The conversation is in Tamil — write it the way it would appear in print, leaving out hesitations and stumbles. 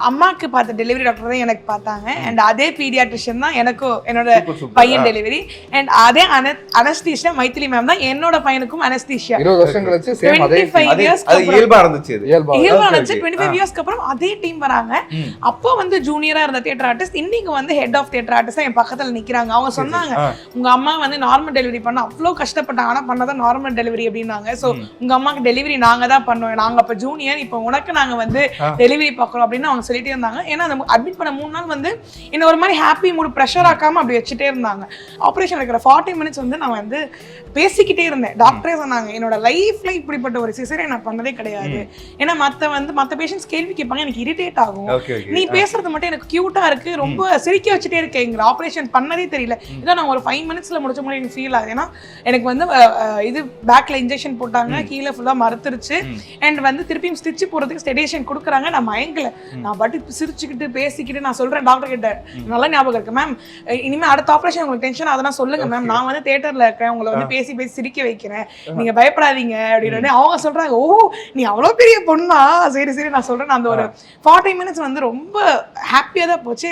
அம்மாக்கு பார்த்த டெலிவரி டாக்டர் தான் எனக்கு பார்த்தாங்க. அண்ட் அதே பீடியாட்ரிஷியன் தான் எனக்கும் என்னோட பையன் டெலிவரி. அண்ட் அதே அனஸ்தீஷியா மைத்திலி மேம் தான் என்னோட பையனுக்கும் அனஸ்தீஷியா. 20 வருஷம் கழிச்சு சேம் அதே 25 இயர்ஸ்க்கு அது இயல்பா இருந்துச்சு. இயல்பா இருந்துச்சு. 25 இயர்ஸ்க்கு அப்புறம் அதே டீம் வராங்க. அப்போ வந்து ஜூனியரா இருந்த தியேட்டர் ஆர்டிஸ்ட் இன்னைக்கு வந்து ஹெட் ஆஃப் தியேட்டர் ஆர்டிஸ்ட் என் பக்கத்துல நிக்கிறாங்க. அவங்க சொன்னாங்க உங்க அம்மா வந்து நார்மல் டெலிவரி பண்ண அவ்வளோ கஷ்டப்பட்டாங்க, ஆனா பண்ணதான் நார்மல் டெலிவரி அப்படின்னாங்க. ஸோ உங்க அம்மாக்கு டெலிவரி நாங்க தான் பண்ணோம், நாங்க அப்ப ஜூனியர், இப்போ உனக்கு நாங்க வந்து டெலிவரி பார்க்குறோம் அப்படின்னு அவங்க சொல்லிட்டே இருந்தாங்க. ஏன்னா அந்த அட்மிட் பண்ண 3 நாள் வந்து என்ன ஒரு மாதிரி ஹாப்பி மூடு ப்ரெஷர் ஆக்காம அப்படி வச்சுட்டே இருந்தாங்க. ஆப்ரேஷன் இருக்கிற 40 மினிட்ஸ் வந்து நான் வந்து பேசிக்கிட்டே இருந்தேன். டாக்டரே சொன்னாங்க என்னோட லைஃப்ல இப்படிப்பட்ட ஒரு சிசேரியன் நான் பண்ணதே கிடையாது. ஏன்னா மற்ற பேஷண்ட்ஸ் கேள்வி கேட்பாங்க, எனக்கு இரிட்டேட் ஆகும், நீ பேசுறது மட்டும் எனக்கு கியூட்டா இருக்கு, ரொம்ப சிரிக்க வச்சுட்டே இருக்கேங்கிற. ஆப்ரேஷன் பண்ணதே தெரியல, இதை நான் ஒரு 5 மினிட்ஸ்ல முடிச்ச மாதிரி எனக்கு ஃபீல் ஆகுது. ஏன்னா எனக்கு வந்து இது பேக்ல இன்ஜெக்ஷன் போட்டாங்க, கீழே ஃபுல்லா மறுத்துருச்சு. அண்ட் வந்து திருப்பியும் ஸ்டிச் போறதுக்கு ஸ்டெடேஷன் கொடுக்குறாங்க. நான் மயங்கல, நான் பாட்டு சிரிச்சுக்கிட்டு பேசிக்கிட்டு நான் சொல்றேன் டாக்டர் கிட்ட, நல்லா ஞாபகம் இருக்கு மேம், இனிமே அடுத்த ஆப்ரேஷன் உங்களுக்கு டென்ஷன் அதெல்லாம் சொல்லுங்க மேம், நான் வந்து தியேட்டர்ல இருக்கேன், உங்களை வந்து பேசி சிரிக்க வைக்கிறேன், நீங்க பயப்படாதீங்க அப்படின்னு. அவங்க சொல்றாங்க ஓ நீ அவ்வளவு பெரிய பொண்ணா, சரி சரி நான் சொல்றேன். அந்த ஒரு 40 மினிட்ஸ் வந்து ரொம்ப ஹாப்பியா தான் போச்சு.